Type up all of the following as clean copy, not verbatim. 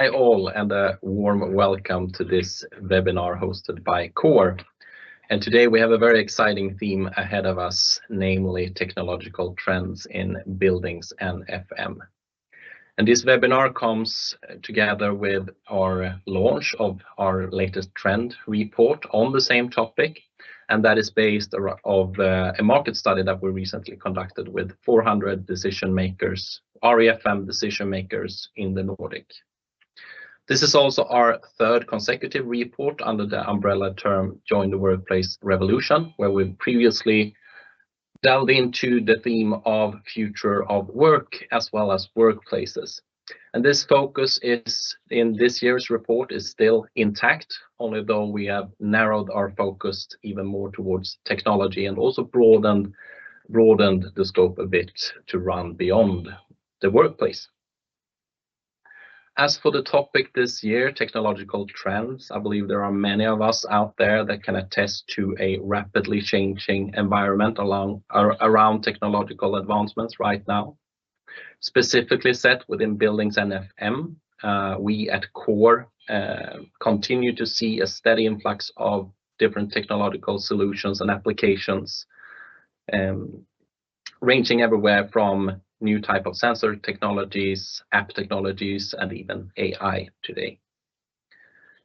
Hi all, and a warm welcome to this webinar hosted by Core. And today we have a very exciting theme ahead of us, namely technological trends in buildings and FM. And this webinar comes together with our launch of our latest trend report on the same topic, and that is based on a market study that we recently conducted with 400 decision makers, RE&FM decision makers in the Nordic. This is also our third consecutive report under the umbrella term Join the Workplace Revolution, where we've previously delved into the theme of future of work as well as workplaces. And this focus is in this year's report is still intact, only though we have narrowed our focus even more towards technology and also broadened the scope a bit to run beyond the workplace. As for the topic this year, technological trends, I believe there are many of us out there that can attest to a rapidly changing environment around technological advancements right now. Specifically set within buildings and FM, we at Core continue to see a steady influx of different technological solutions and applications, ranging everywhere from new type of sensor technologies, app technologies, and even AI today.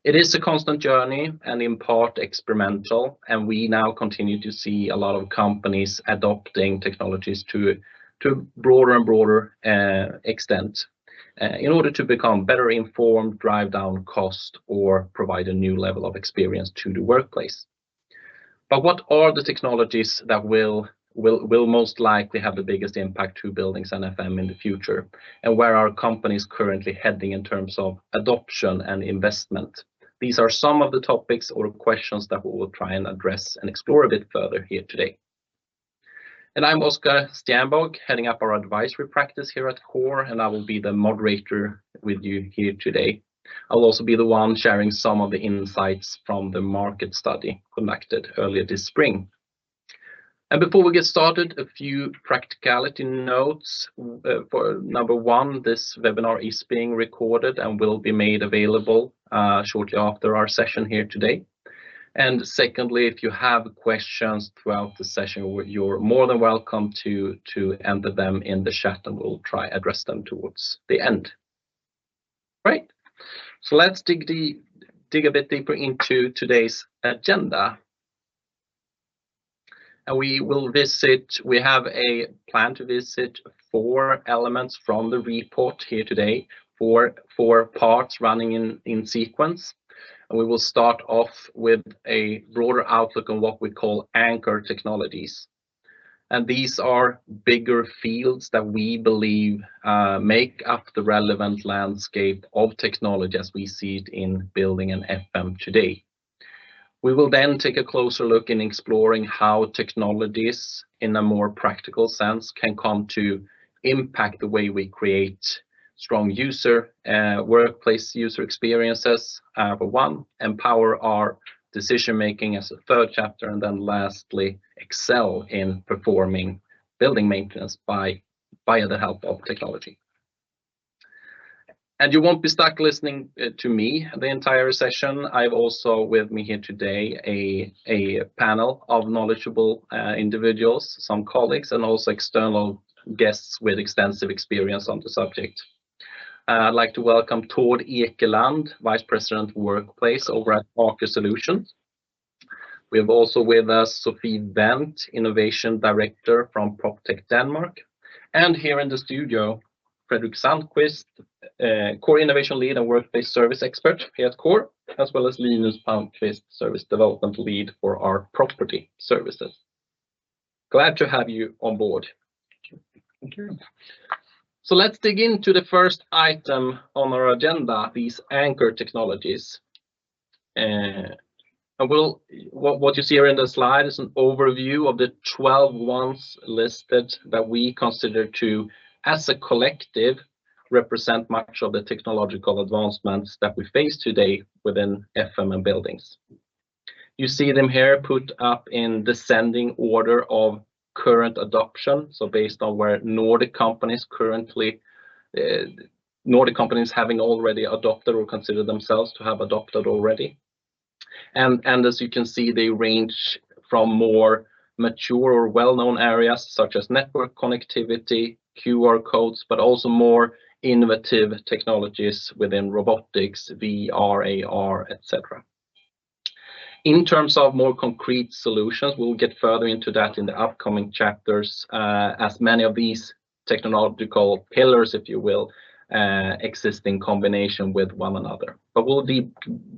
It is a constant journey and in part experimental, and we now continue to see a lot of companies adopting technologies to broader and broader extent in order to become better informed, drive down cost, or provide a new level of experience to the workplace. But what are the technologies that will most likely have the biggest impact to buildings and FM in the future, and where are companies currently heading in terms of adoption and investment? These are some of the topics or questions that we will try and address and explore a bit further here today. And I'm Oskar Stjernborg, heading up our advisory practice here at Core, and I will be the moderator with you here today. I'll also be the one sharing some of the insights from the market study conducted earlier this spring. And before we get started, a few practicality notes. For number one, this webinar is being recorded and will be made available shortly after our session here today. And secondly, if you have questions throughout the session, you're more than welcome to enter them in the chat, and we'll try address them towards the end. Right. So let's dig a bit deeper into today's agenda. And we have a plan to visit 4 elements from the report here today, four parts running in sequence. And we will start off with a broader outlook on what we call anchor technologies. And these are bigger fields that we believe make up the relevant landscape of technology as we see it in building and FM today. We will then take a closer look in exploring how technologies in a more practical sense can come to impact the way we create strong workplace user experiences for one, empower our decision making as a third chapter, and then lastly excel in performing building maintenance by the help of technology. And you won't be stuck listening to me the entire session. I've also with me here today a panel of knowledgeable individuals, some colleagues, and also external guests with extensive experience on the subject. I'd like to welcome Tord Ekeland, Vice President Workplace over at Aker Solutions. We have also with us Sophie Wendt, Innovation Director from PropTech Denmark. And here in the studio, Fredrik Sandqvist, Core Innovation Lead and Workplace Service Expert here at Core, as well as Linus Palmqvist, Service Development Lead for our property services. Glad to have you on board. Thank you. So let's dig into the first item on our agenda, these anchor technologies. What you see here in the slide is an overview of the 12 ones listed that we consider to, as a collective, represent much of the technological advancements that we face today within FM and buildings. You see them here put up in descending order of current adoption, so based on where Nordic companies currently Nordic companies having already adopted or consider themselves to have adopted already. And as you can see, they range from more mature or well-known areas such as network connectivity, QR codes, but also more innovative technologies within robotics, VR, AR, etc. In terms of more concrete solutions, we'll get further into that in the upcoming chapters, as many of these technological pillars, if you will, exist in combination with one another. But we'll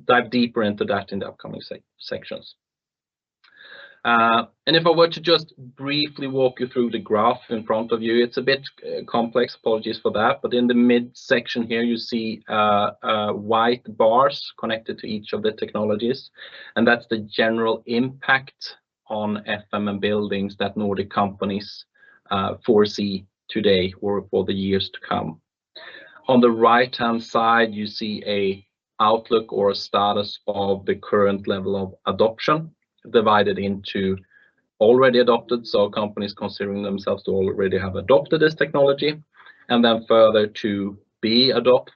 dive deeper into that in the upcoming sections. And if I were to just briefly walk you through the graph in front of you, it's a bit complex, apologies for that, but in the mid section here you see white bars connected to each of the technologies, and that's the general impact on FM and buildings that Nordic companies foresee today or for the years to come. On the right hand side you see a outlook or a status of the current level of adoption, divided into already adopted, so companies considering themselves to already have adopted this technology, and then further to be adopted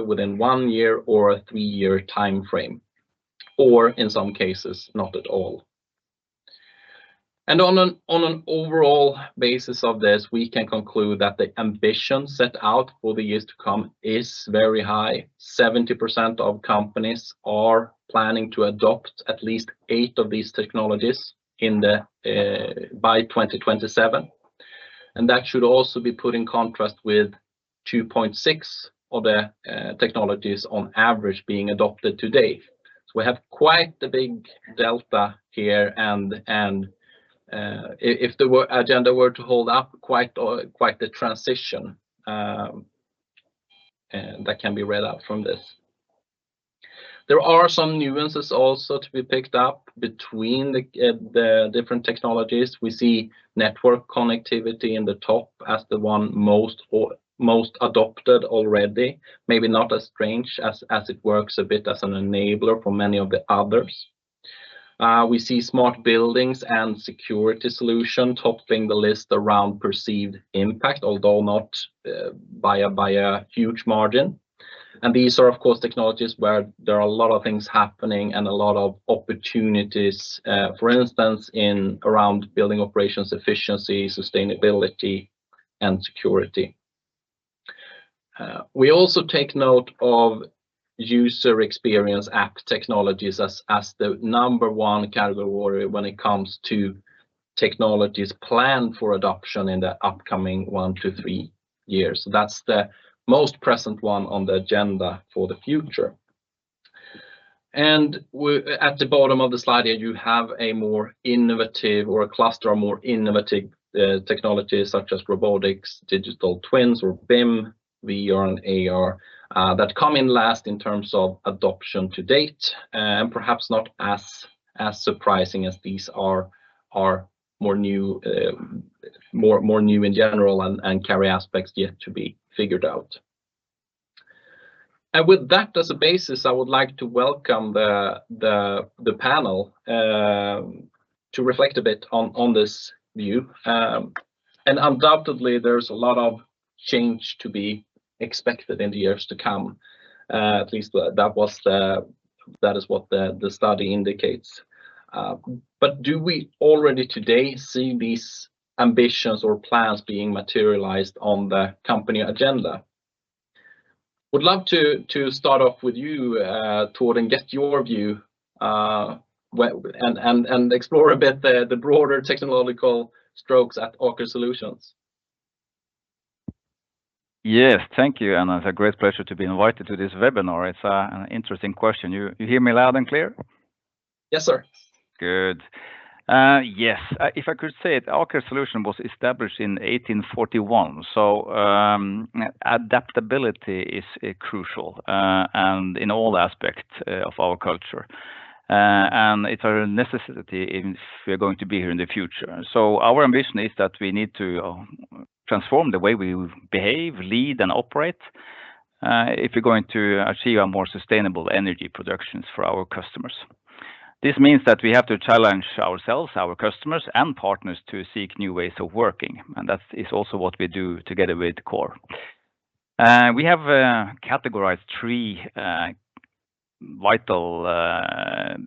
within 1 year or a 3-year time frame, or in some cases not at all. And on an overall basis of this, we can conclude that the ambition set out for the years to come is very high. 70% of companies are planning to adopt at least 8 of these technologies by 2027. And that should also be put in contrast with 2.6 of the technologies on average being adopted today. So we have quite a big delta here, and if the agenda were to hold up, quite the transition that can be read out from this. There are some nuances also to be picked up between the different technologies. We see network connectivity in the top as the one most adopted already, maybe not as strange as it works a bit as an enabler for many of the others. We see smart buildings and security solution topping the list around perceived impact, although not by a huge margin. And these are, of course, technologies where there are a lot of things happening and a lot of opportunities, for instance, around building operations efficiency, sustainability, and security. We also take note of user experience app technologies as the #1 category when it comes to technologies planned for adoption in the upcoming 1 to 3 years. So that's the most present one on the agenda for the future. And at the bottom of the slide here, you have a more innovative or a cluster of more innovative technologies such as robotics, digital twins or BIM, VR and AR, that come in last in terms of adoption to date, and perhaps not as surprising as these are more new in general and carry aspects yet to be figured out. And with that as a basis, I would like to welcome the panel to reflect a bit on this view. And undoubtedly, there's a lot of change to be expected in the years to come. At least that is what the study indicates. But do we already today see these ambitions or plans being materialized on the company agenda? Would love to start off with you, Tord, and get your view and explore a bit the broader technological strokes at Aker Solutions. Yes, thank you, and it's a great pleasure to be invited to this webinar. It's an interesting question. You hear me loud and clear? Yes, sir. Good. Yes, if I could say it, Aker Solutions was established in 1841, so adaptability is crucial and in all aspects of our culture. And it's a necessity if we're going to be here in the future. So our ambition is that we need to transform the way we behave, lead, and operate if we're going to achieve a more sustainable energy productions for our customers. This means that we have to challenge ourselves, our customers, and partners to seek new ways of working, and that is also what we do together with CORE. We have categorized three vital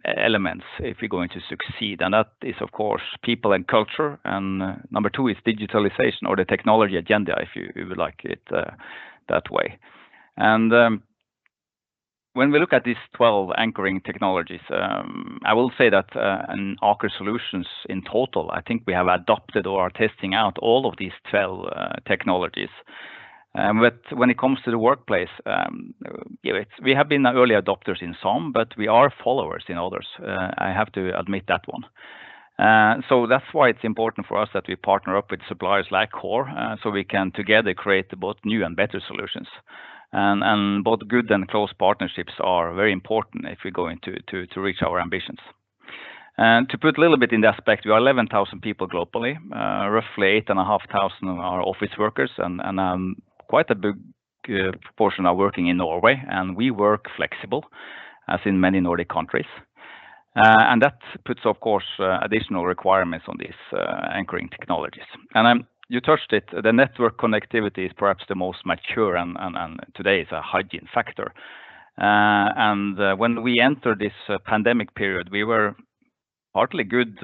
elements if we're going to succeed, and that is of course people and culture, and number two is digitalization, or the technology agenda, if you would like it that way. And when we look at these 12 anchoring technologies, I will say that in Aker Solutions in total, I think we have adopted or are testing out all of these 12 technologies. But when it comes to the workplace, we have been early adopters in some, but we are followers in others. I have to admit that one. So that's why it's important for us that we partner up with suppliers like Core, so we can together create both new and better solutions. And both good and close partnerships are very important if we're going to reach our ambitions. And to put a little bit in the aspect, we are 11,000 people globally, roughly 8,500 are office workers, and quite a big proportion are working in Norway, and we work flexible, as in many Nordic countries. And that puts, of course, additional requirements on these anchoring technologies. And you touched it, the network connectivity is perhaps the most mature, and today is a hygiene factor. And when we entered this pandemic period, we were partly good.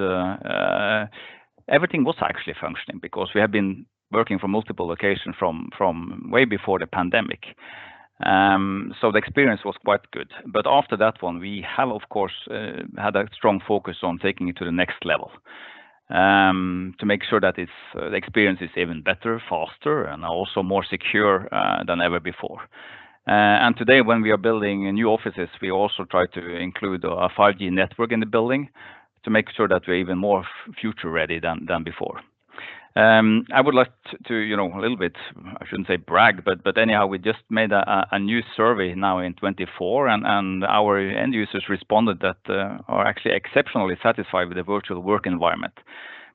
Everything was actually functioning because we have been working from multiple locations from way before the pandemic. So the experience was quite good. But after that one, we have, of course, had a strong focus on taking it to the next level, to make sure that the experience is even better, faster, and also more secure than ever before. And today, when we are building new offices, we also try to include a 5G network in the building to make sure that we're even more future ready than before. I would like to, a little bit, I shouldn't say brag, but anyhow, we just made a new survey now in 24, and our end users responded that are actually exceptionally satisfied with the virtual work environment.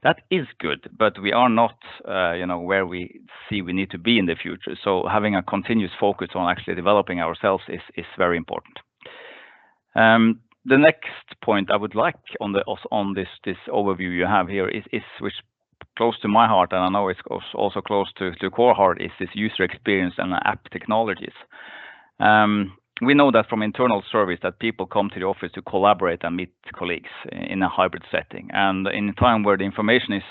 That is good, but we are not, where we see we need to be in the future. So having a continuous focus on actually developing ourselves is very important. The next point I would like on this overview you have here is which close to my heart, and I know it's also close to Core heart, is this user experience and app technologies. We know that from internal surveys that people come to the office to collaborate and meet colleagues in a hybrid setting. And in a time where the information is,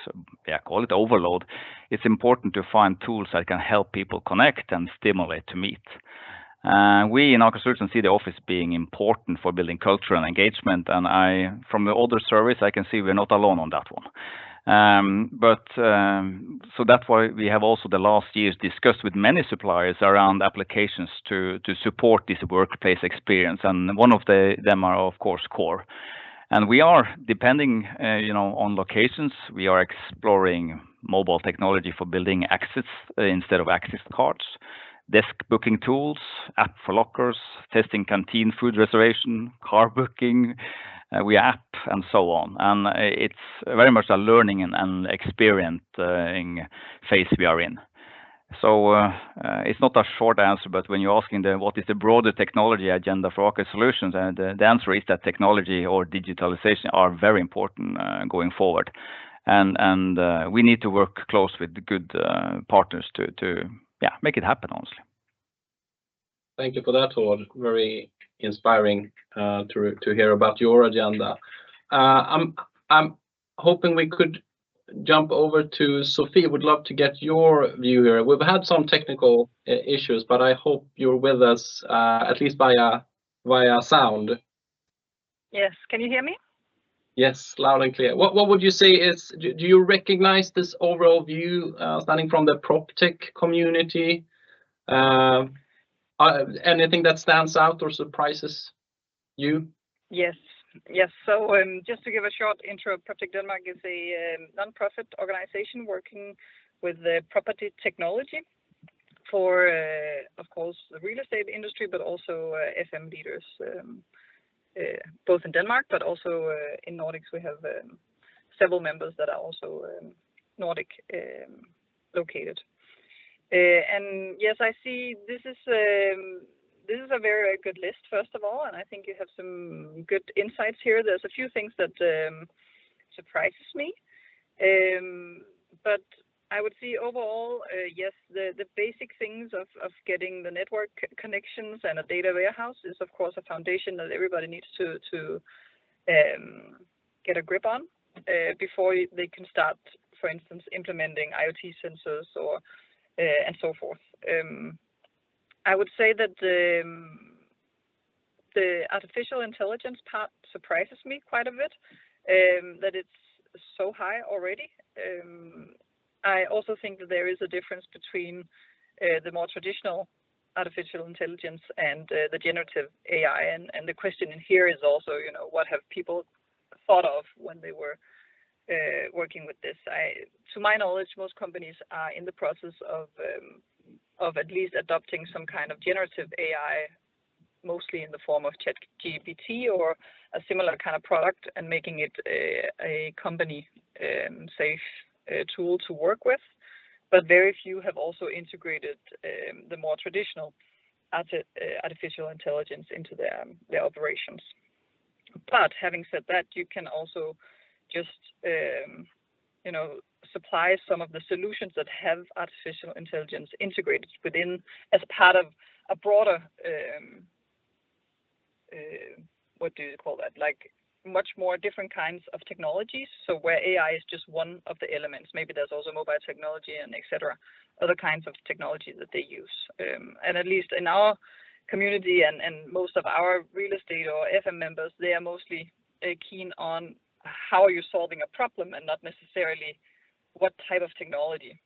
call it overload, it's important to find tools that can help people connect and stimulate to meet. We in Aker Solutions see the office being important for building culture and engagement, and from the other surveys, I can see we're not alone on that one. So that's why we have also the last years discussed with many suppliers around applications to support this workplace experience, and one of them are of course Core. And we are depending, on locations. We are exploring mobile technology for building access instead of access cards, desk booking tools, app for lockers, testing canteen food reservation, car booking, we app, and so on. And it's very much a learning and experiencing phase we are in. So it's not a short answer, but when you're asking what is the broader technology agenda for Aker Solutions, and the answer is that technology or digitalization are very important going forward. And we need to work close with good partners to make it happen, honestly. Thank you for that, Tord. Very inspiring to hear about your agenda. I'm hoping we could jump over to Sophie. Would love to get your view here. We've had some technical issues, but I hope you're with us at least via sound. Yes, can you hear me? Yes, loud and clear. What would you say is, do you recognize this overall view standing from the PropTech community? Anything that stands out or surprises you? Yes. So just to give a short intro, PropTech Denmark is a non-profit organization working with the property technology for, of course, the real estate industry, but also FM leaders, both in Denmark, but also in Nordics. We have several members that are also Nordic located. And yes, I see this is a very good list, first of all, and I think you have some good insights here. There's a few things that surprises me, but I would see overall, yes, the basic things of getting the network connections and a data warehouse is of course a foundation that everybody needs to get a grip on before they can start, for instance, implementing IoT sensors or and so forth. I would say that the artificial intelligence part surprises me quite a bit, that it's so high already. I also think that there is a difference between the more traditional artificial intelligence and the generative AI. And the question in here is also, what have people thought of when they were working with this? To my knowledge, most companies are in the process of at least adopting some kind of generative AI, mostly in the form of ChatGPT or a similar kind of product, and making it a company safe tool to work with. But very few have also integrated the more traditional artificial intelligence into their operations. But having said that, you can also just supply some of the solutions that have artificial intelligence integrated within as part of a broader what do you call that? Like much more different kinds of technologies. So where AI is just one of the elements, maybe there's also mobile technology and etc. Other kinds of technology that they use. And at least in our community and most of our real estate or FM members, they are mostly keen on how are you solving a problem and not necessarily what type of technology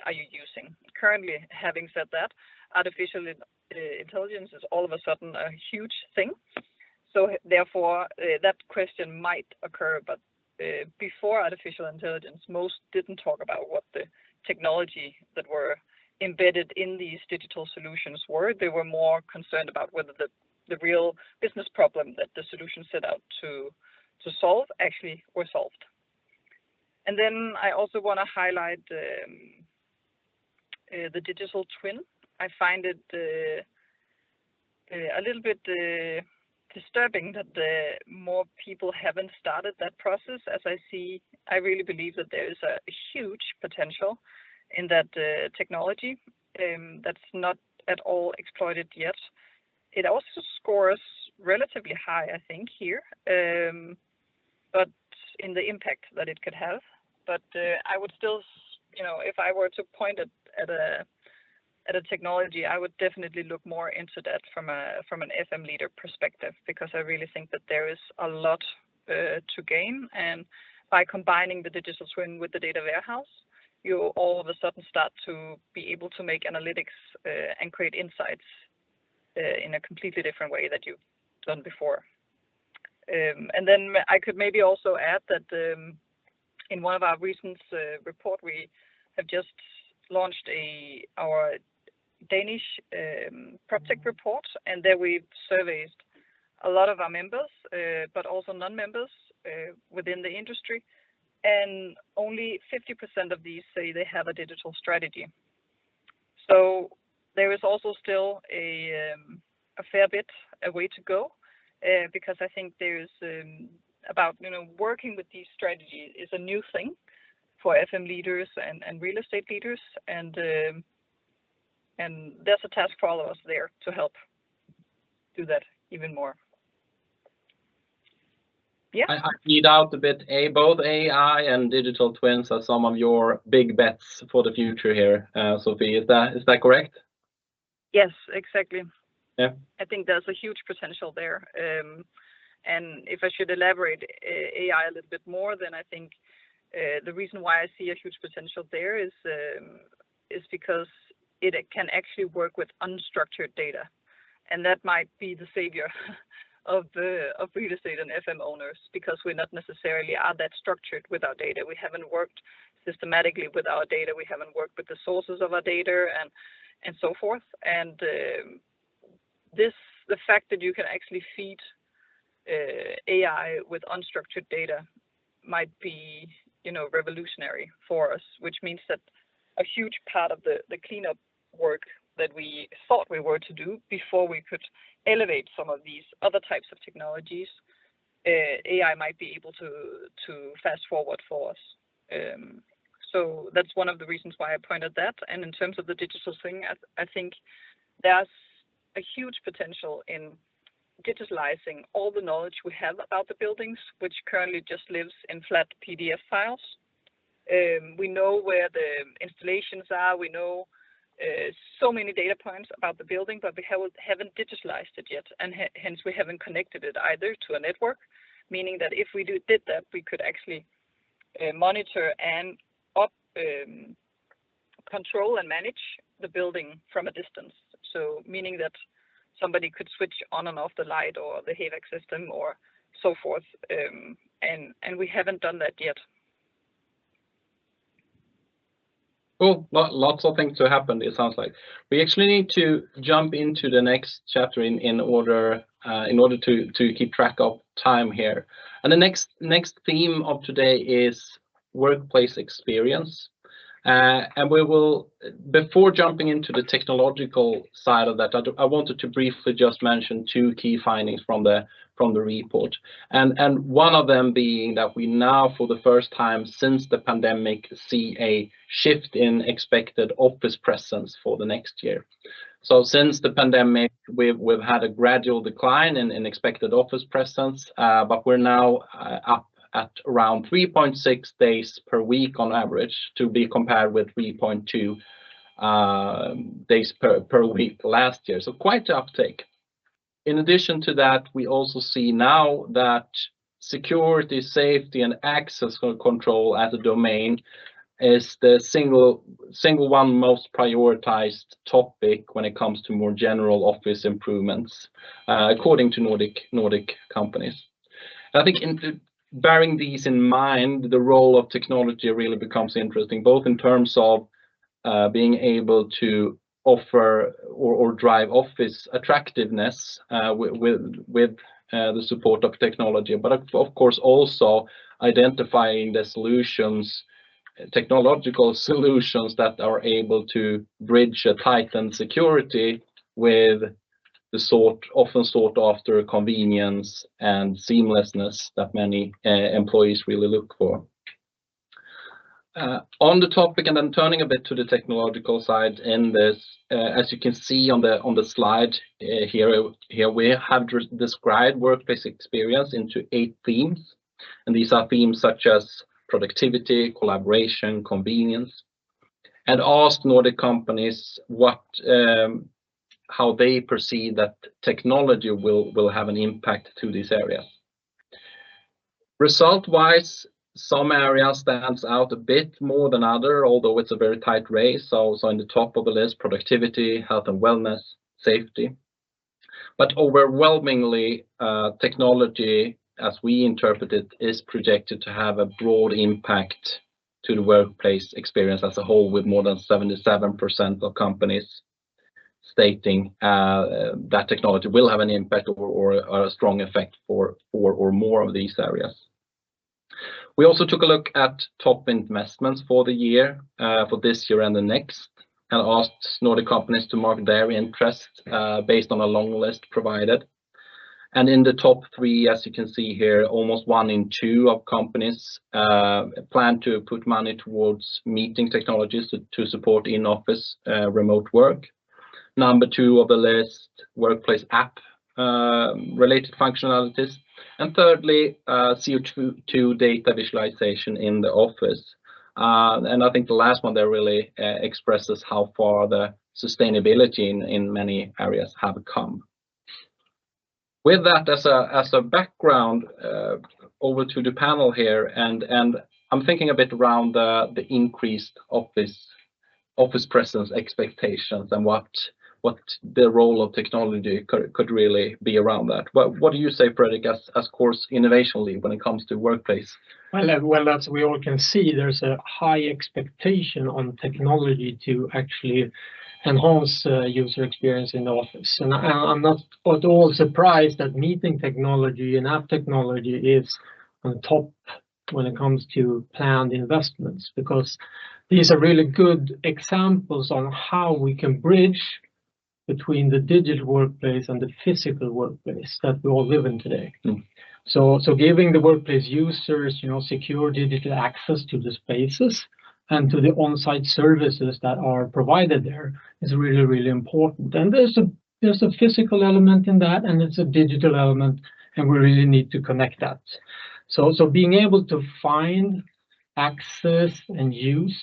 are you using. Currently, having said that, artificial intelligence is all of a sudden a huge thing. So therefore, that question might occur, but before artificial intelligence, most didn't talk about what the technology that were embedded in these digital solutions were. They were more concerned about whether the real business problem that the solution set out to solve actually were solved. And then I also want to highlight the digital twin. I find it a little bit disturbing that more people haven't started that process. As I really believe that there is a huge potential in that technology that's not at all exploited yet. It also scores relatively high, I think, here, but in the impact that it could have. But I would still, if I were to point at a technology, I would definitely look more into that from an FM leader perspective, because I really think that there is a lot to gain. And by combining the digital twin with the data warehouse, you all of a sudden start to be able to make analytics and create insights in a completely different way that you've done before. And then I could maybe also add that in one of our recent report, we have just launched our Danish PropTech report, and there we've surveyed a lot of our members, but also non-members within the industry, and only 50% of these say they have a digital strategy. So there is also still a fair bit a way to go, because I think there's about working with these strategies is a new thing for FM leaders and real estate leaders, and there's a task for all of us there to help do that even more. Yeah. I read out a bit. Both AI and digital twins are some of your big bets for the future here, Sophie. Is that correct? Yes, exactly. Yeah. I think there's a huge potential there. And if I should elaborate AI a little bit more, then I think the reason why I see a huge potential there is because it can actually work with unstructured data, and that might be the savior of real estate and FM owners, because we're not necessarily are that structured with our data. We haven't worked systematically with our data. We haven't worked with the sources of our data and so forth. And the fact that you can actually feed AI with unstructured data might be revolutionary for us, which means that a huge part of the cleanup work that we thought we were to do before we could elevate some of these other types of technologies, AI might be able to fast forward for us. So that's one of the reasons why I pointed that. And in terms of the digital thing, I think there's a huge potential in digitalizing all the knowledge we have about the buildings, which currently just lives in flat PDF files. We know where the installations are. We know so many data points about the building, but we haven't digitalized it yet, and hence we haven't connected it either to a network, meaning that if we did that, we could actually monitor and control and manage the building from a distance. So meaning that somebody could switch on and off the light or the HVAC system or so forth, and we haven't done that yet. Cool. Lots of things to happen, it sounds like. We actually need to jump into the next chapter in order to keep track of time here. And the next theme of today is workplace experience. And we will, before jumping into the technological side of that, I wanted to briefly just mention two key findings from the report, and one of them being that we now, for the first time since the pandemic, see a shift in expected office presence for the next year. So since the pandemic, we've had a gradual decline in expected office presence, but we're now up at around 3.6 days per week on average, to be compared with 3.2 days per week last year. So quite the uptake. In addition to that, we also see now that security, safety, and access control as a domain is the single one most prioritized topic when it comes to more general office improvements, according to Nordic companies. I think bearing these in mind, the role of technology really becomes interesting, both in terms of being able to offer or drive office attractiveness with the support of technology, but of course also identifying the solutions, technological solutions that are able to bridge a tightened security with the often sought after convenience and seamlessness that many employees really look for. On the topic, and then turning a bit to the technological side in this, as you can see on the slide here we have described workplace experience into 8 themes, and these are themes such as productivity, collaboration, convenience, and asked Nordic companies how they perceive that technology will have an impact to these areas. Result-wise, some areas stands out a bit more than other, although it's a very tight race. So in the top of the list, productivity, health and wellness, safety. But overwhelmingly, technology, as we interpret it, is projected to have a broad impact to the workplace experience as a whole, with more than 77% of companies stating that technology will have an impact or a strong effect for 4 or more of these areas. We also took a look at top investments for the year, for this year and the next, and asked Nordic companies to mark their interest based on a long list provided. And in the top 3, as you can see here, almost 1 in 2 of companies plan to put money towards meeting technologies to support in-office remote work. Number 2 of the list, workplace app related functionalities. And thirdly, CO2 data visualization in the office. And I think the last one there really expresses how far the sustainability in many areas have come. With that as a background, over to the panel here, and I'm thinking a bit around the increased office presence expectations and what the role of technology could really be around that. What do you say, Fredrik, as course innovation lead when it comes to workplace? Well, as we all can see, there's a high expectation on technology to actually enhance user experience in the office. And I'm not at all surprised that meeting technology and app technology is on top when it comes to planned investments, because these are really good examples on how we can bridge between the digital workplace and the physical workplace that we all live in today. So giving the workplace users, secure digital access to the spaces, and to the on-site services that are provided there is really, really important. And there's a physical element in that, and it's a digital element, and we really need to connect that. So being able to find, access, and use,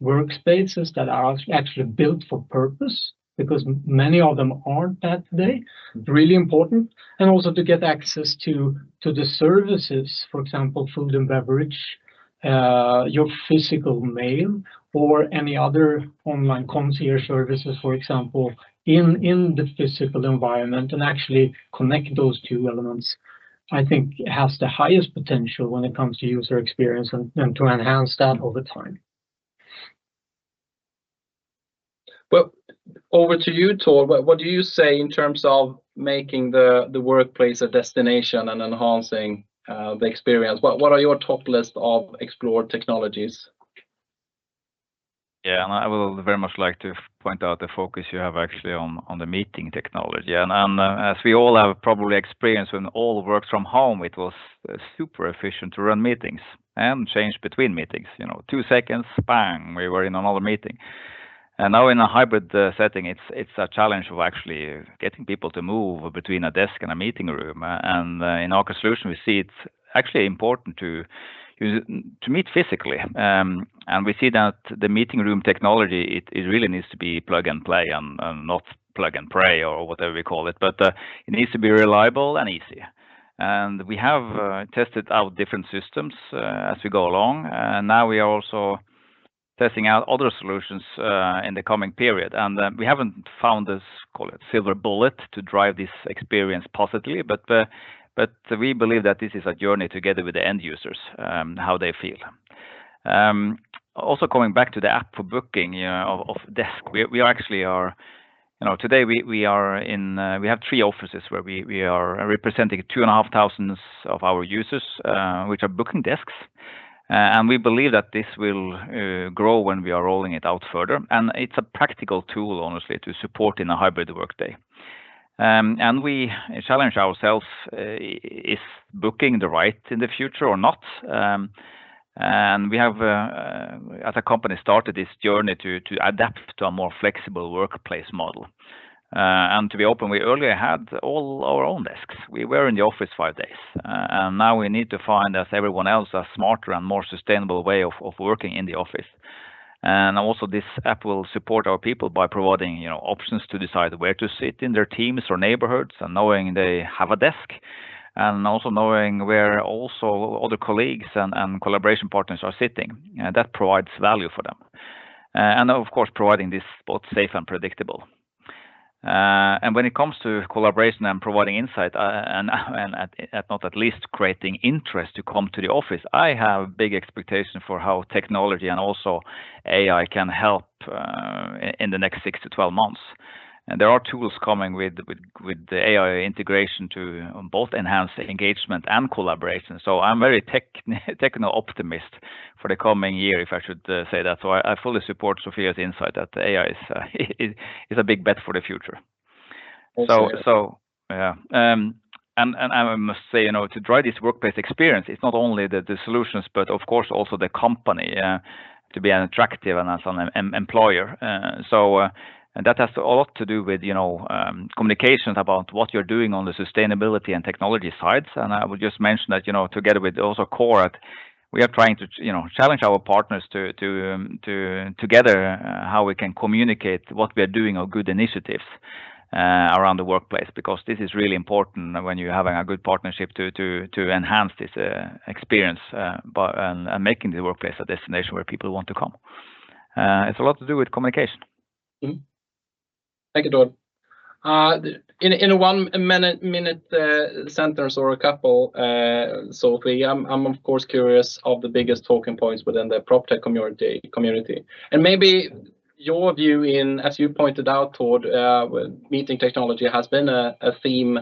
workspaces that are actually built for purpose, because many of them aren't that today, really important. And also to get access to the services, for example, food and beverage, your physical mail, or any other online concierge services, for example, in the physical environment, and actually connect those two elements, I think has the highest potential when it comes to user experience and to enhance that over time. Well, over to you, Tor. What do you say in terms of making the workplace a destination and enhancing the experience? What are your top list of explored technologies? Yeah, and I will very much like to point out the focus you have actually on the meeting technology. And as we all have probably experienced, when all worked from home, it was super efficient to run meetings and change between meetings. 2 seconds, bang, we were in another meeting. And now in a hybrid setting, it's a challenge of actually getting people to move between a desk and a meeting room. And in our solution, we see it's actually important to meet physically. And we see that the meeting room technology, it really needs to be plug and play and not plug and pray or whatever we call it, but it needs to be reliable and easy. And we have tested out different systems as we go along. And now we are also testing out other solutions in the coming period. And we haven't found this, call it silver bullet, to drive this experience positively, but we believe that this is a journey together with the end users, how they feel. Also coming back to the app for booking of desk, we actually are, today we have 3 offices where we are representing 2,500 of our users, which are booking desks. And we believe that this will grow when we are rolling it out further. And it's a practical tool, honestly, to support in a hybrid workday. And we challenge ourselves, is booking the right in the future or not? And we have, as a company, started this journey to adapt to a more flexible workplace model. And to be open, we earlier had all our own desks. We were in the office 5 days. And now we need to find, as everyone else, a smarter and more sustainable way of working in the office. And also this app will support our people by providing, options to decide where to sit in their teams or neighborhoods, and knowing they have a desk, and also knowing where also other colleagues and collaboration partners are sitting. That provides value for them. And of course, providing this both safe and predictable. And when it comes to collaboration and providing insight, and not at least creating interest to come to the office, I have big expectations for how technology and also AI can help in the next 6 to 12 months. And there are tools coming with the AI integration to both enhance engagement and collaboration. So I'm very techno optimist for the coming year, if I should say that. So I fully support Sophia's insight that AI is a big bet for the future. So yeah. And I must say, to drive this workplace experience, it's not only the solutions, but of course also the company to be an attractive and as an employer. And that has a lot to do with, communications about what you're doing on the sustainability and technology sides. And I would just mention that, together with also curate, we are trying to, challenge our partners to together how we can communicate what we are doing of good initiatives around the workplace, because this is really important when you're having a good partnership to enhance this experience and making the workplace a destination where people want to come. It's a lot to do with communication. Mm-hmm. Thank you, Tor. In a 1 minute sentence or a couple, Sophie, I'm of course curious of the biggest talking points within the PropTech community, and maybe your view in, as you pointed out, Tord, meeting technology has been a theme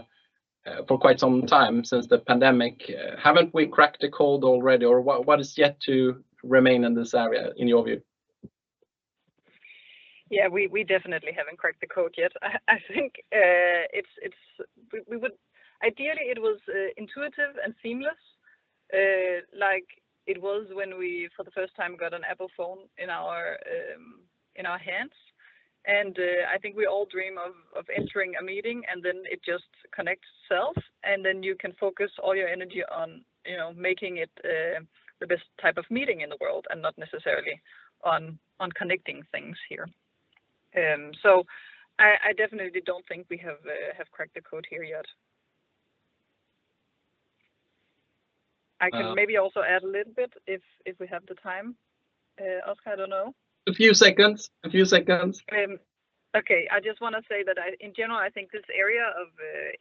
for quite some time since the pandemic. Haven't we cracked the code already, or what is yet to remain in this area, in your view? Yeah, we definitely haven't cracked the code yet. I think we would ideally it was intuitive and seamless. Like it was when we, for the first time, got an Apple phone in our hands. And I think we all dream of entering a meeting, and then it just connects itself, and then you can focus all your energy on, making it the best type of meeting in the world, and not necessarily on connecting things here. So I definitely don't think we have cracked the code here yet. I can maybe also add a little bit if we have the time. Oscar, I don't know. A few seconds. Okay, I just want to say that in general, I think this area of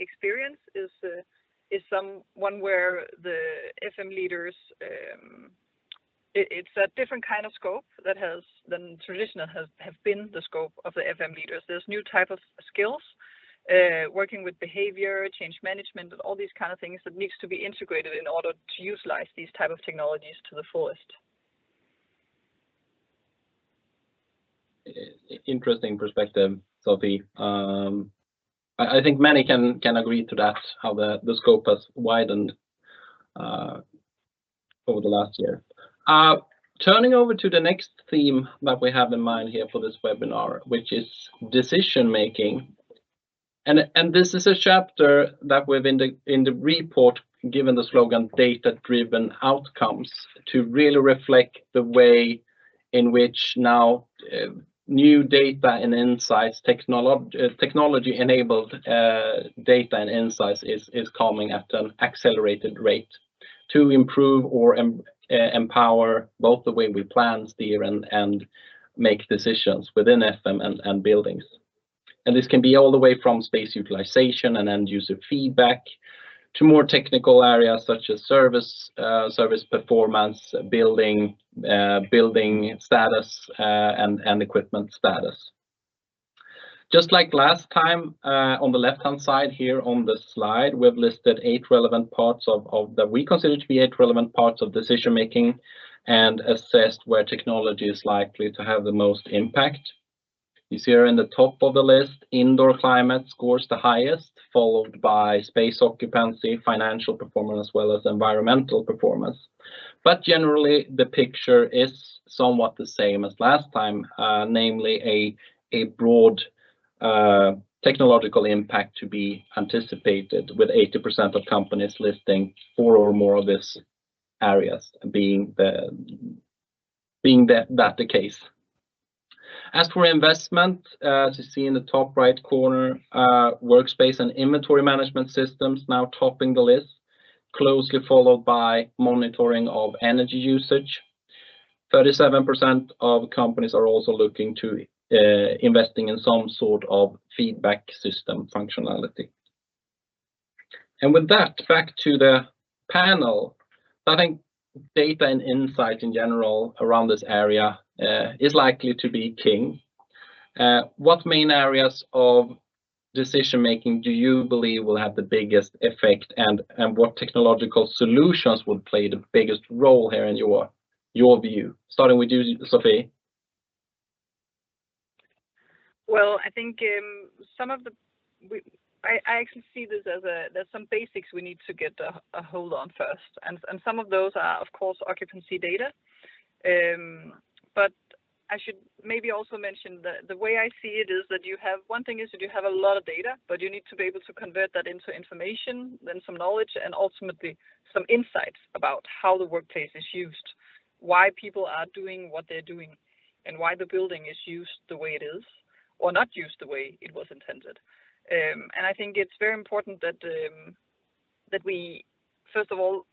experience is one where the FM leaders, it's a different kind of scope than traditional have been the scope of the FM leaders. There's new type of skills, working with behavior, change management, and all these kind of things that needs to be integrated in order to utilize these type of technologies to the fullest. Interesting perspective, Sophie. I think many can agree to that, how the scope has widened over the last year. Turning over to the next theme that we have in mind here for this webinar, which is decision making. And this is a chapter that we've in the report given the slogan data-driven outcomes, to really reflect the way in which now new data and insights, technology-enabled data and insights is coming at an accelerated rate to improve or empower both the way we plan, steer, and make decisions within FM and buildings. And this can be all the way from space utilization and end user feedback to more technical areas such as service performance, building status, and equipment status. Just like last time, on the left-hand side here on the slide, we've listed 8 relevant parts of that we consider to be 8 relevant parts of decision making, and assessed where technology is likely to have the most impact. You see here in the top of the list, indoor climate scores the highest, followed by space occupancy, financial performance, as well as environmental performance. But generally, the picture is somewhat the same as last time, namely a broad technological impact to be anticipated, with 80% of companies listing 4 or more of these areas being that the case. As for investment, as you see in the top right corner, workspace and inventory management systems now topping the list, closely followed by monitoring of energy usage. 37% of companies are also looking to investing in some sort of feedback system functionality. And with that, back to the panel. I think data and insight in general around this area is likely to be king. What main areas of decision making do you believe will have the biggest effect, and what technological solutions would play the biggest role here in your view? Starting with you, Sophie. Well, I think some of I actually see this as there's some basics we need to get a hold on first, and some of those are of course occupancy data, but I should maybe also mention the way I see it is that you have one thing is that you have a lot of data, but you need to be able to convert that into information, then some knowledge, and ultimately some insights about how the workplace is used, why people are doing what they're doing, and why the building is used the way it is, or not used the way it was intended. And I think it's very important that that we first of all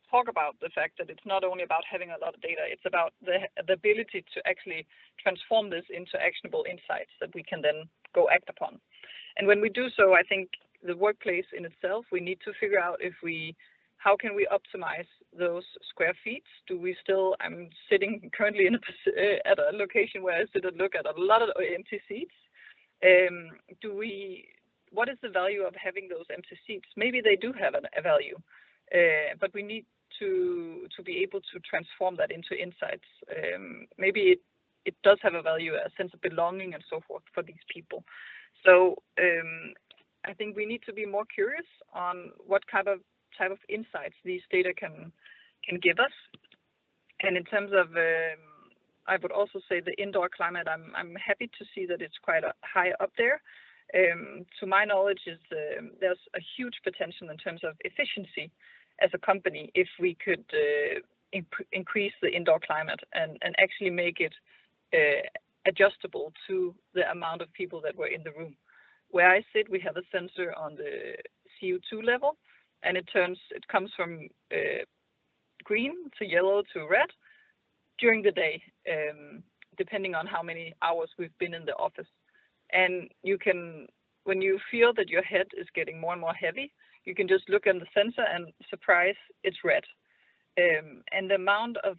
talk about the fact that it's not only about having a lot of data, it's about the ability to actually transform this into actionable insights that we can then go act upon. And when we do so, I think the workplace in itself, we need to figure out how can we optimize those square feet? Do we still, I'm sitting currently at a location where I sit and look at a lot of empty seats. What is the value of having those empty seats? Maybe they do have a value, but we need to be able to transform that into insights. Maybe it does have a value, a sense of belonging and so forth for these people. So I think we need to be more curious on what type of insights these data can give us. And in terms of, I would also say the indoor climate, I'm happy to see that it's quite high up there. To my knowledge, there's a huge potential in terms of efficiency as a company if we could increase the indoor climate and actually make it adjustable to the amount of people that were in the room. Where I sit, we have a sensor on the CO2 level, and it comes from green to yellow to red during the day, depending on how many hours we've been in the office. And you can, when you feel that your head is getting more and more heavy, you can just look at the sensor and surprise, it's red. And the amount of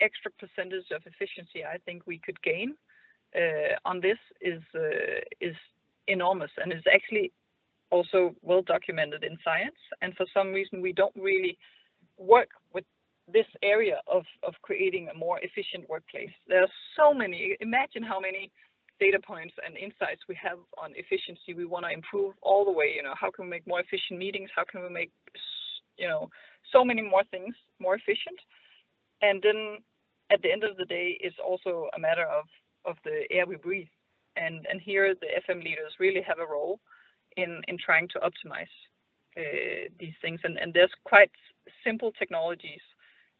extra percentage of efficiency I think we could gain on this is enormous, and is actually also well documented in science. And for some reason, we don't really work with this area of creating a more efficient workplace. There are so many. Imagine how many data points and insights we have on efficiency. We want to improve all the way. How can we make more efficient meetings? How can we make so many more things more efficient? And then at the end of the day, it's also a matter of the air we breathe. And here the FM leaders really have a role in trying to optimize these things. And there's quite simple technologies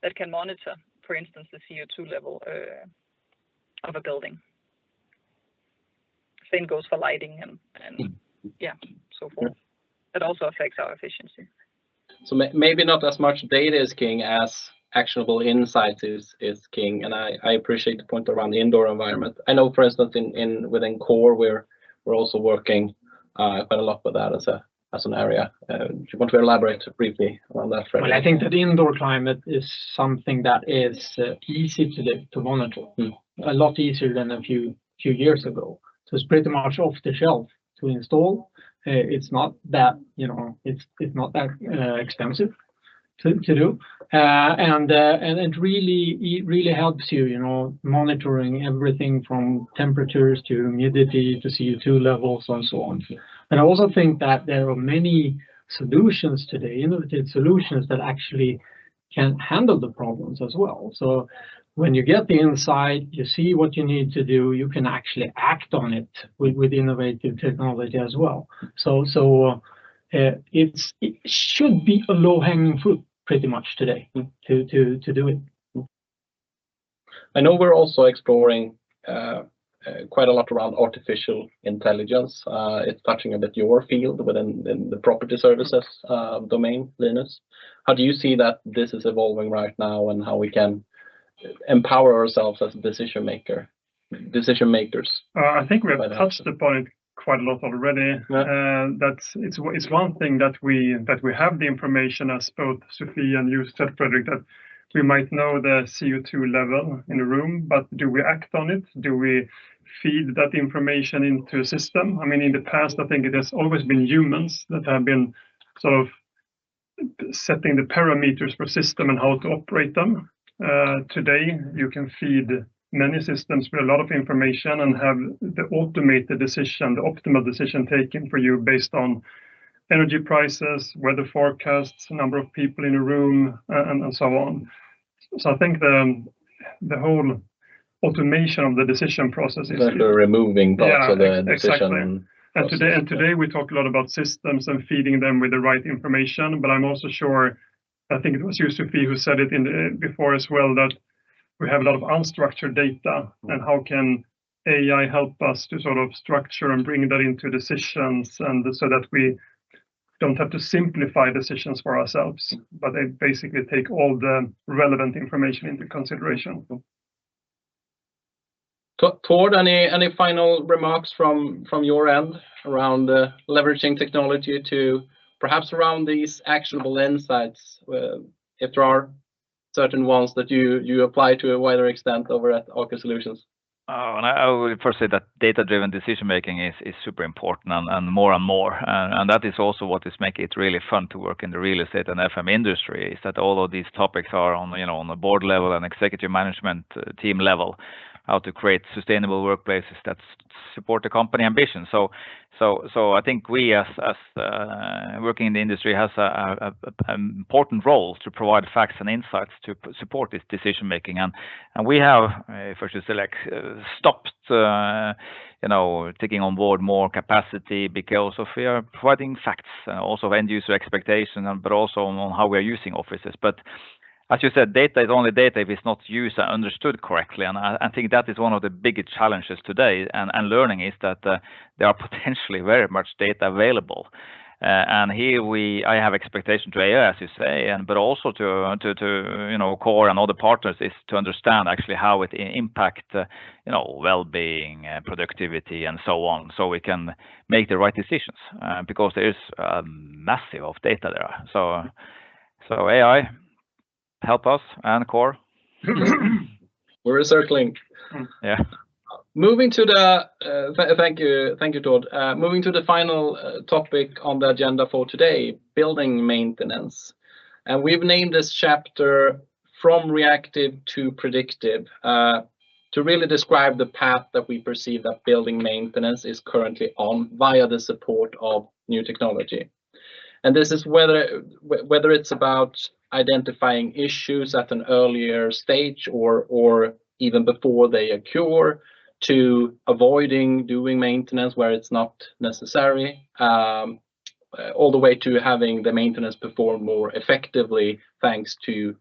that can monitor, for instance, the CO2 level of a building. Same goes for lighting and so forth. It also affects our efficiency. So maybe not as much data is king as actionable insights is king, and I appreciate the point around the indoor environment. I know, for instance, within core we're also working quite a lot with that as an area. Do you want to elaborate briefly around that, Fred? Well, I think that indoor climate is something that is easy to monitor, a lot easier than a few years ago. So it's pretty much off the shelf to install. It's not that it's not that expensive to do, and it really helps you, monitoring everything from temperatures to humidity to CO2 levels and so on. And I also think that there are many solutions today, innovative solutions that actually can handle the problems as well. So when you get the insight, you see what you need to do, you can actually act on it with innovative technology as well. So it should be a low-hanging fruit pretty much today to do it. I know we're also exploring quite a lot around artificial intelligence. It's touching a bit your field within the property services domain, Linus. How do you see that this is evolving right now, and how we can empower ourselves as decision makers? I think we have touched upon it quite a lot already. It's one thing that we have the information, as both Sophie and you said, Fredrik, that we might know the CO2 level in a room, but do we act on it? Do we feed that information into a system? I mean, in the past, I think it has always been humans that have been sort of setting the parameters for system and how to operate them. Today, you can feed many systems with a lot of information and have the automated decision, the optimal decision taken for you based on energy prices, weather forecasts, number of people in a room, and so on. So I think the whole automation of the decision process is removing parts of the decision. Exactly. And today we talk a lot about systems and feeding them with the right information. But I'm also sure, I think it was you, Sophie, who said it before as well, that we have a lot of unstructured data, and how can AI help us to sort of structure and bring that into decisions, and so that we don't have to simplify decisions for ourselves, but they basically take all the relevant information into consideration. Tord, any final remarks from your end around leveraging technology to perhaps around these actionable insights, if there are certain ones that you apply to a wider extent over at Aker Solutions? And I would first say that data-driven decision making is super important, and more, and that is also what is making it really fun to work in the real estate and FM industry. Is that all of these topics are on the board level and executive management team level, how to create sustainable workplaces that support the company ambition. So I think we as working in the industry has an important role to provide facts and insights to support this decision making. And we have, if I should say, like stopped taking on board more capacity because of we are providing facts, also end user expectation, but also on how we are using offices. But as you said, data is only data if it's not used and understood correctly. And I think that is one of the biggest challenges today. And learning is that there are potentially very much data available. And here I have expectation to AI, as you say, but also to core and other partners is to understand actually how it impact well-being, productivity, and so on, so we can make the right decisions because there is massive of data there. So AI help us and core. We're circling. Yeah. Moving to the thank you, Todd. Moving to the final topic on the agenda for today, building maintenance, and we've named this chapter "From Reactive to Predictive" to really describe the path that we perceive that building maintenance is currently on via the support of new technology. And this is whether it's about identifying issues at an earlier stage or even before they occur, to avoiding doing maintenance where it's not necessary, all the way to having the maintenance performed more effectively thanks to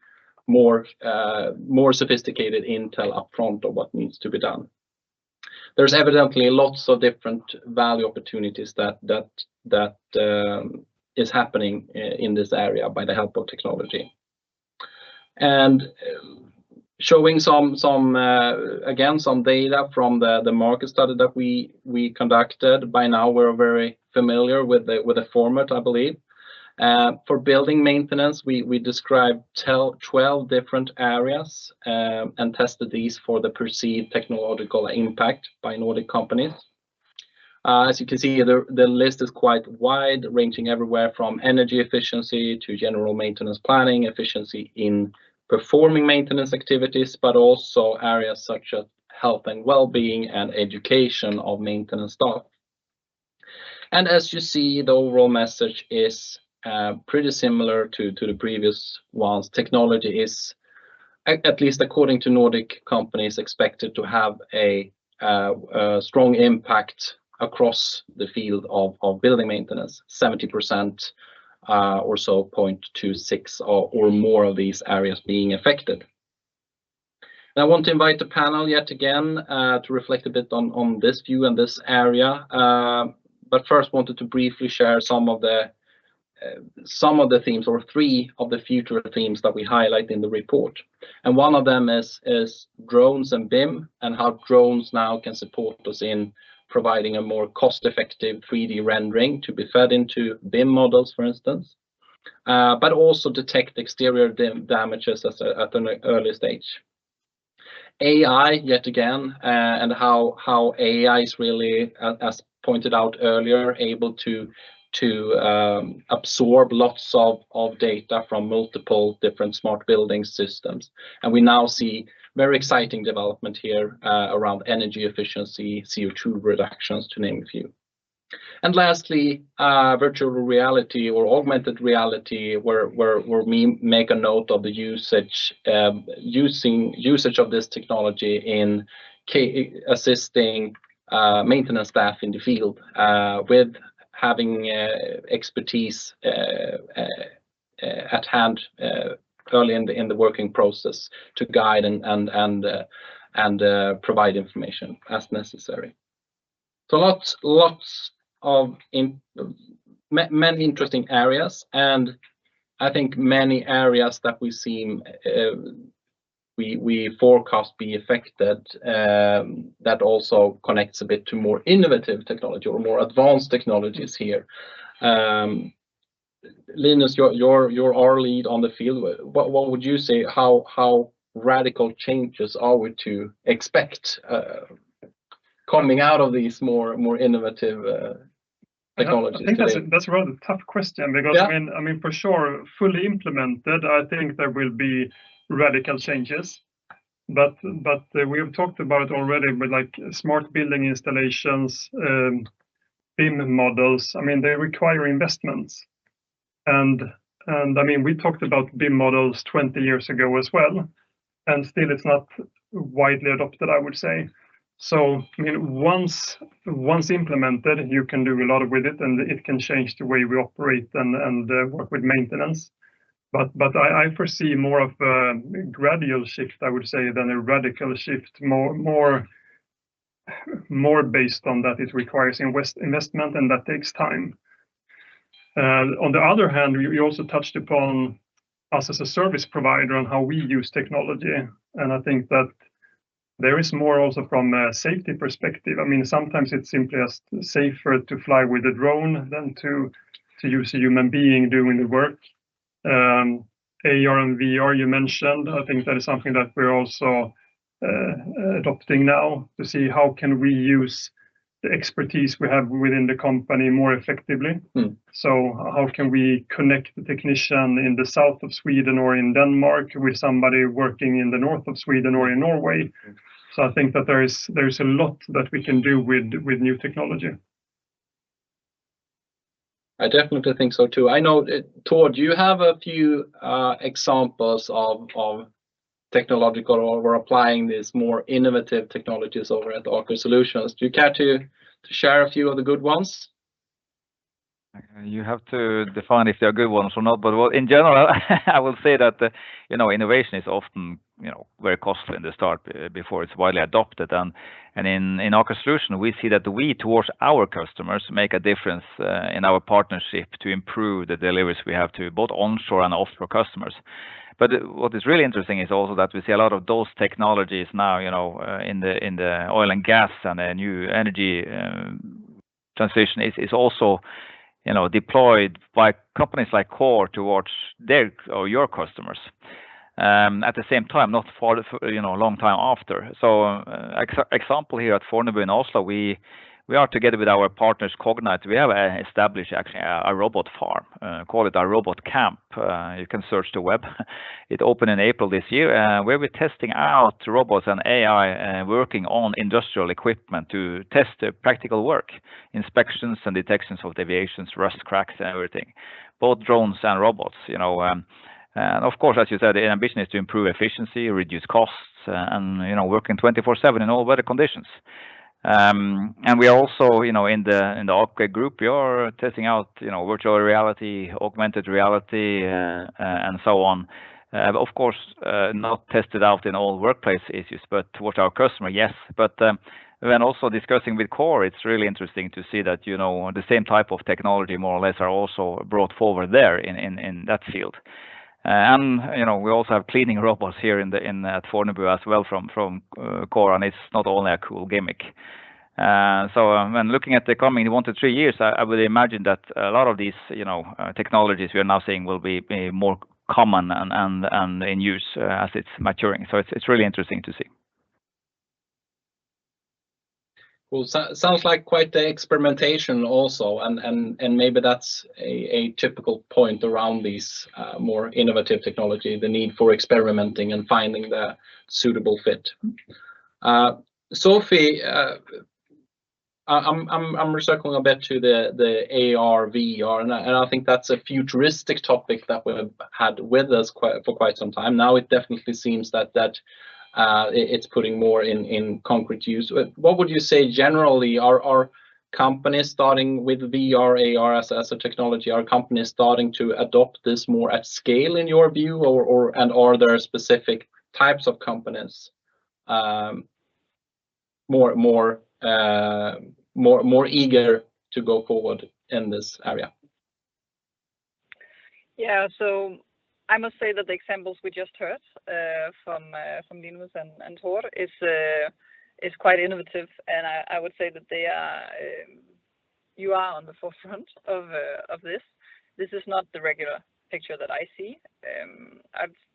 more sophisticated intel upfront of what needs to be done. There's evidently lots of different value opportunities that is happening in this area by the help of technology. And showing some data from the market study that we conducted. By now we're very familiar with the format, I believe. For building maintenance, we described 12 different areas and tested these for the perceived technological impact by Nordic companies. As you can see, the list is quite wide, ranging everywhere from energy efficiency to general maintenance planning, efficiency in performing maintenance activities, but also areas such as health and well-being and education of maintenance staff. And as you see, the overall message is pretty similar to the previous ones. Technology is, at least according to Nordic companies, expected to have a strong impact across the field of building maintenance. 70% or so, 0.26 or more of these areas being affected. And I want to invite the panel yet again to reflect a bit on this view and this area. But first wanted to briefly share some of the themes, or 3 of the future themes that we highlight in the report. And one of them is drones and BIM, and how drones now can support us in providing a more cost-effective 3D rendering to be fed into BIM models, for instance, but also detect exterior damages at an early stage. AI, yet again, and how AI is really, as pointed out earlier, able to absorb lots of data from multiple different smart building systems. And we now see very exciting development here around energy efficiency, CO2 reductions, to name a few. And lastly, virtual reality or augmented reality, where we make a note of the usage of this technology in assisting maintenance staff in the field with having expertise at hand early in the working process to guide and provide information as necessary. So lots of many interesting areas, and I think many areas that we forecast be affected, that also connects a bit to more innovative technology or more advanced technologies here. Linus, you're our lead on the field. What would you say? How radical changes are we to expect coming out of these more innovative technologies? I think that's a rather tough question, because yeah. I mean for sure, fully implemented, I think there will be radical changes. but we have talked about it already, but like smart building installations, BIM models, I mean, they require investments. And I mean, we talked about BIM models 20 years ago as well, and still it's not widely adopted, I would say. So, I mean, once implemented, you can do a lot with it, and it can change the way we operate and work with maintenance. But I foresee more of a gradual shift, I would say, than a radical shift. More based on that it requires investment, and that takes time. On the other hand, you also touched upon us as a service provider and how we use technology, and I think that there is more also from a safety perspective. I mean, sometimes it's simply just safer to fly with a drone than to use a human being doing the work. AR and VR you mentioned, I think that is something that we're also adopting now to see how can we use the expertise we have within the company more effectively. So how can we connect the technician in the south of Sweden or in Denmark with somebody working in the north of Sweden or in Norway? So I think that there's a lot that we can do with new technology. I definitely think so too. I know, Tord, you have a few examples of technological or applying these more innovative technologies over at Aker Solutions. Do you care to share a few of the good ones? You have to define if they're good ones or not, but well, in general, I will say that innovation is often very costly in the start before it's widely adopted, and in Aker Solutions we see that we towards our customers make a difference in our partnership to improve the deliveries we have to both onshore and offshore customers. But what is really interesting is also that we see a lot of those technologies now, in the oil and gas and the new energy transition is also deployed by companies like Core towards their or your customers. At the same time, not for long time after. So, example here at Fornebu in Oslo, we are together with our partners Cognite. We have established actually a robot farm, call it a robot camp. You can search the web. It opened in April this year, where we're testing out robots and AI working on industrial equipment to test the practical work, inspections and detections of deviations, rust, cracks, and everything, both drones and robots. And of course, as you said, the ambition is to improve efficiency, reduce costs, and working 24/7 in all weather conditions. And we are also, in the Aker group, we are testing out, virtual reality, augmented reality, and so on. Of course, not tested out in all workplace issues, but towards our customer, yes. But when also discussing with Core, it's really interesting to see that the same type of technology, more or less, are also brought forward there in that field. And we also have cleaning robots here at Fornebu as well from Core, and it's not only a cool gimmick. So when looking at the coming 1 to 3 years, I would imagine that a lot of these technologies we are now seeing will be more common and in use as it's maturing. So it's really interesting to see. Well, sounds like quite the experimentation also, and maybe that's a typical point around these more innovative technology, the need for experimenting and finding the suitable fit. Sophie, I'm recircling a bit to the AR, VR, and I think that's a futuristic topic that we've had with us for quite some time. Now it definitely seems that it's putting more in concrete use. What would you say generally? Are companies starting with VR, AR as a technology? Are companies starting to adopt this more at scale in your view, and are there specific types of companies more eager to go forward in this area? Yeah, so I must say that the examples we just heard from Linus and Tord is quite innovative, and I would say that you are on the forefront of this. This is not the regular picture that I see.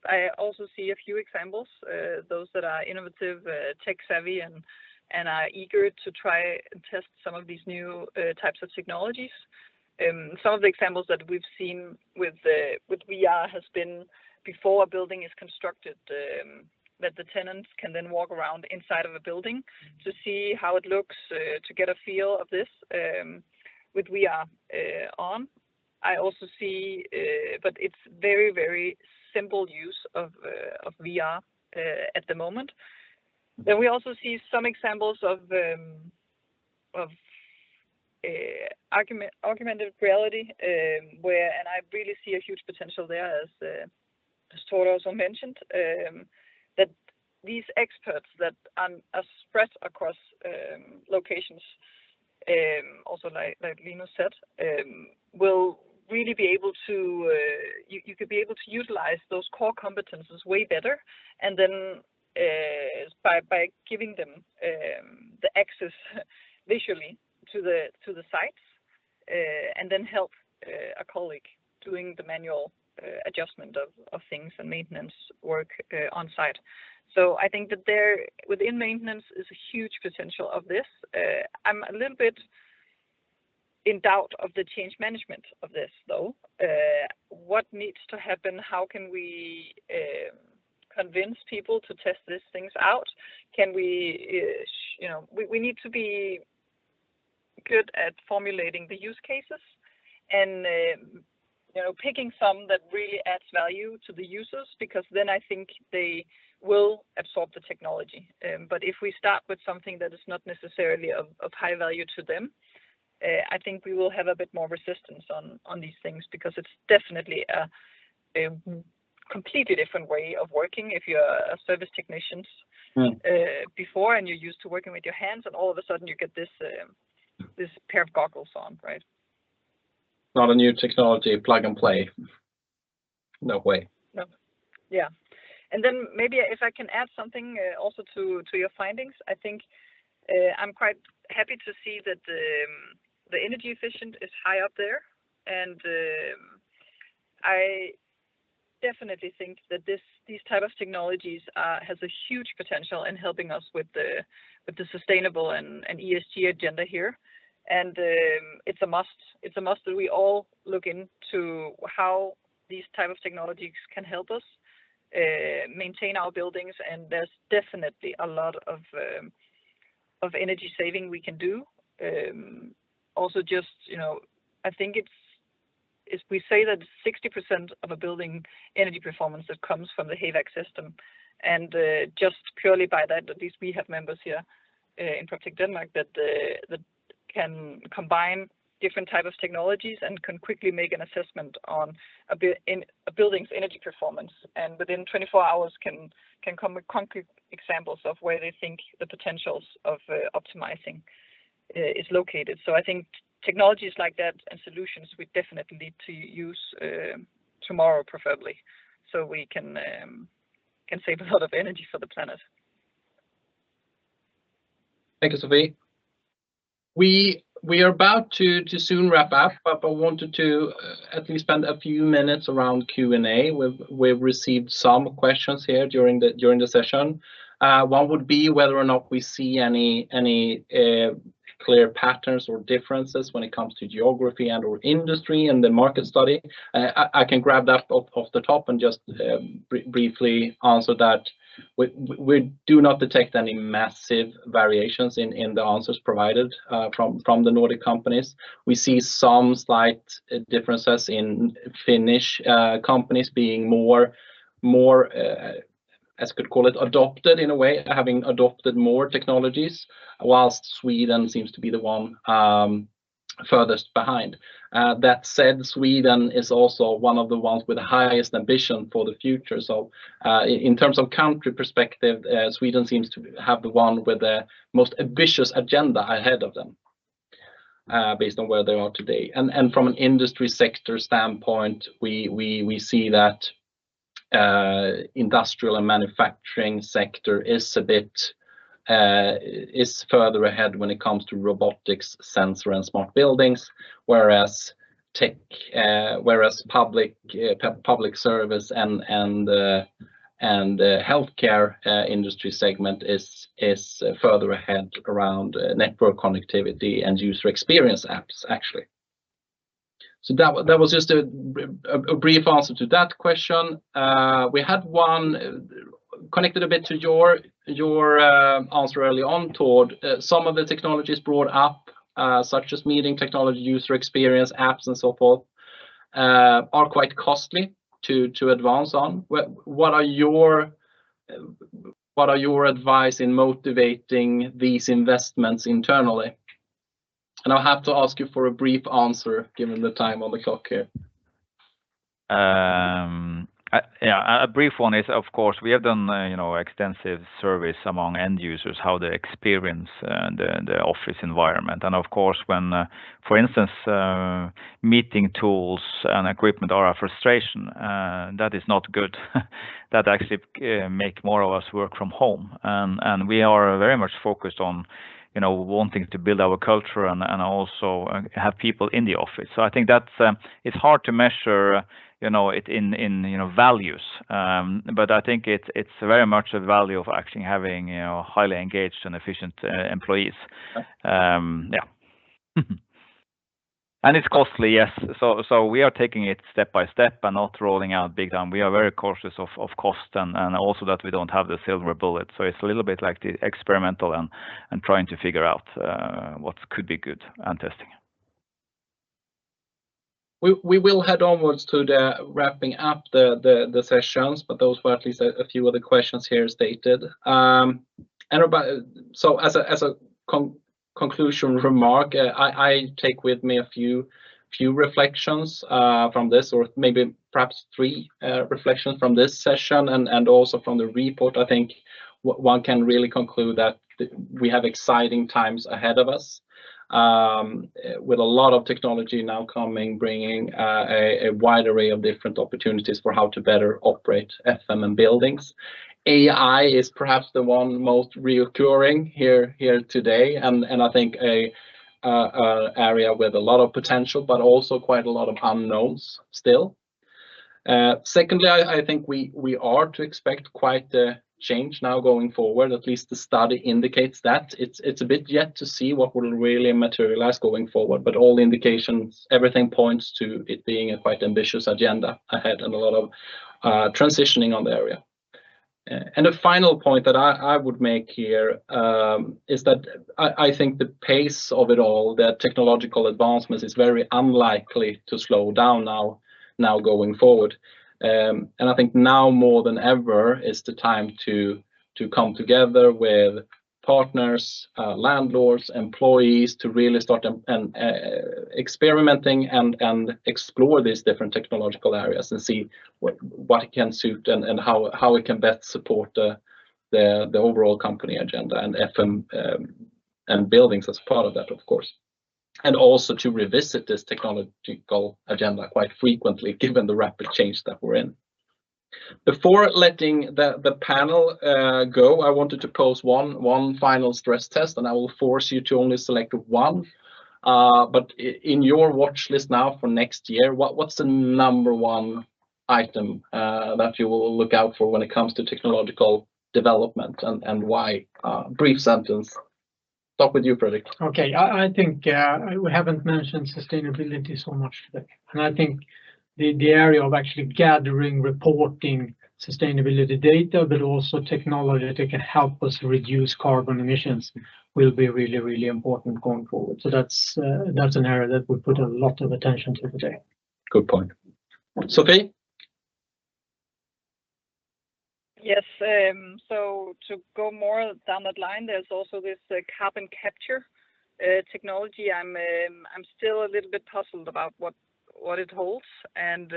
I also see a few examples, those that are innovative, tech savvy, and are eager to try and test some of these new types of technologies. Some of the examples that we've seen with VR has been before a building is constructed. that the tenants can then walk around inside of a building to see how it looks, to get a feel of this with VR on. I also see, but it's very, very simple use of VR at the moment. Then we also see some examples of augmented reality, and I really see a huge potential there, as Tord also mentioned, that these experts that are spread across locations, also like Linus said, will really be able to, you could be able to utilize those core competences way better, and then by giving them the access visually to the sites, and then help a colleague doing the manual adjustment of things and maintenance work on site. So I think that there within maintenance is a huge potential of this. I'm a little bit in doubt of the change management of this though. What needs to happen? How can we convince people to test these things out? Can we, we need to be good at formulating the use cases and picking some that really adds value to the users, because then I think they will absorb the technology. But if we start with something that is not necessarily of high value to them, I think we will have a bit more resistance on these things, because it's definitely a completely different way of working. If you're a service technician before and you're used to working with your hands, and all of a sudden you get this pair of goggles on, right? Not a new technology, plug and play. No way. No. Yeah. And then maybe if I can add something also to your findings, I think I'm quite happy to see that the energy efficient is high up there, and I definitely think that these type of technologies has a huge potential in helping us with the sustainable and ESG agenda here. And it's a must. It's a must that we all look into how these type of technologies can help us maintain our buildings. And there's definitely a lot of energy saving we can do. Also, just I think it's we say that 60% of a building energy performance that comes from the HVAC system, and just purely by that, at least we have members here in Protect Denmark that can combine different types of technologies and can quickly make an assessment on a building's energy performance, and within 24 hours can come with concrete examples of where they think the potentials of optimizing is located. So I think technologies like that and solutions we definitely need to use tomorrow, preferably, so we can save a lot of energy for the planet. Thank you, Sophie. We are about to soon wrap up, but I wanted to at least spend a few minutes around Q&A. We've received some questions here during the session. One would be whether or not we see any clear patterns or differences when it comes to geography and or industry in the market study. I can grab that off the top and just briefly answer that. We do not detect any massive variations in the answers provided from the Nordic companies. We see some slight differences in Finnish companies being more as could call it, adopted in a way, having adopted more technologies, whilst Sweden seems to be the one furthest behind. That said, Sweden is also one of the ones with the highest ambition for the future. So in terms of country perspective, Sweden seems to have the one with the most ambitious agenda ahead of them, based on where they are today. And from an industry sector standpoint, we see that industrial and manufacturing sector is a bit is further ahead when it comes to robotics, sensor and smart buildings, whereas public service and healthcare industry segment is further ahead around network connectivity and user experience apps, actually. So that was just a brief answer to that question. We had one connected a bit to your answer early on, Tord. Some of the technologies brought up, such as meeting technology, user experience, apps, and so forth, are quite costly to advance on. What are your advice in motivating these investments internally? And I'll have to ask you for a brief answer given the time on the clock here. A brief one is, of course, we have done extensive surveys among end users how they experience the office environment, and of course, when, for instance, meeting tools and equipment are a frustration, that is not good. That actually make more of us work from home, and we are very much focused on wanting to build our culture and also have people in the office. So I think that's it's hard to measure it in values, but I think it's very much a value of actually having highly engaged and efficient employees. And it's costly, yes. So we are taking it step by step and not rolling out big time. We are very cautious of cost and also that we don't have the silver bullet. So it's a little bit like the experimental and trying to figure out what could be good and testing. We will head onwards to the wrapping up the sessions, but those were at least a few of the questions here stated. So as a conclusion remark, I take with me a few reflections from this, or maybe perhaps 3 reflections from this session and also from the report. I think one can really conclude that we have exciting times ahead of us. With a lot of technology now coming, bringing a wide array of different opportunities for how to better operate FM and buildings. AI is perhaps the one most reoccurring here today, and I think a area with a lot of potential, but also quite a lot of unknowns still. Secondly, I think we are to expect quite a change now going forward. At least the study indicates that. It's a bit yet to see what will really materialize going forward, but all indications, everything points to it being a quite ambitious agenda ahead and a lot of transitioning on the area. And the final point that I would make here is that I think the pace of it all, the technological advancements, is very unlikely to slow down now going forward. And I think now more than ever is the time to come together with partners, landlords, employees, to really start experimenting and explore these different technological areas and see what it can suit and how it can best support the overall company agenda and FM and buildings as part of that, of course. And also to revisit this technological agenda quite frequently, given the rapid change that we're in. Before letting the panel go, I wanted to pose one final stress test, and I will force you to only select one. But in your watch list now for next year, what's the #1 item that you will look out for when it comes to technological development, and why? Brief sentence. Start with you, Fredrik. Okay, I think we haven't mentioned sustainability so much today, and I think the area of actually gathering, reporting sustainability data, but also technology that can help us reduce carbon emissions will be really, really important going forward. So that's an area that we put a lot of attention to today. Good point. Sophie? Yes, so to go more down that line, there's also this carbon capture technology. I'm still a little bit puzzled about what it holds and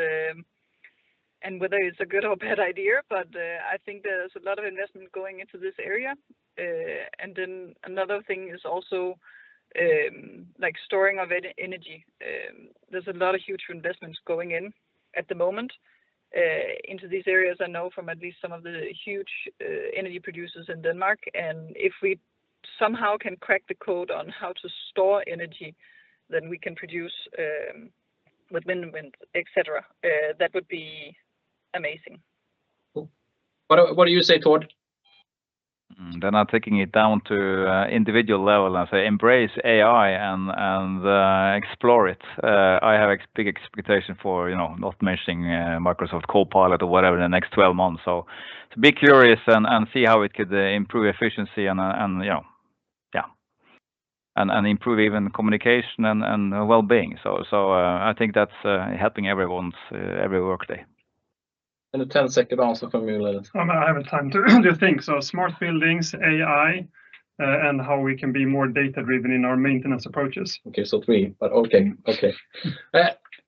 whether it's a good or bad idea, but I think there's a lot of investment going into this area. And then another thing is also like storing of energy. There's a lot of huge investments going in at the moment into these areas. I know from at least some of the huge energy producers in Denmark, and if we somehow can crack the code on how to store energy, then we can produce with wind, etc. That would be amazing. What do you say, Tord? Then I'm taking it down to individual level and say embrace AI and explore it. I have a big expectation for, not mentioning Microsoft Copilot or whatever in the next 12 months. So be curious and see how it could improve efficiency and improve even communication and well-being. So I think that's helping everyone's every workday. And a 10-second answer from you, Linus. I haven't time to think. So smart buildings, AI, and how we can be more data-driven in our maintenance approaches. Okay, so 3, but okay.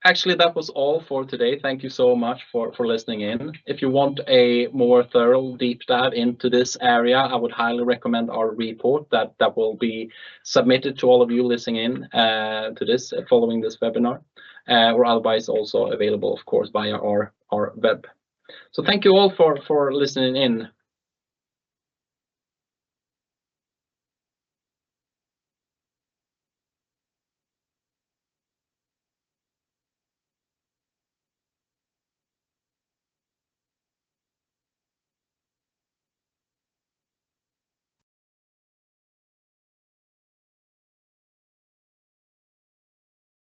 Actually, that was all for today. Thank you so much for listening in. If you want a more thorough deep dive into this area, I would highly recommend our report that will be submitted to all of you listening in to this following this webinar, or otherwise also available, of course, via our web. So thank you all for listening in.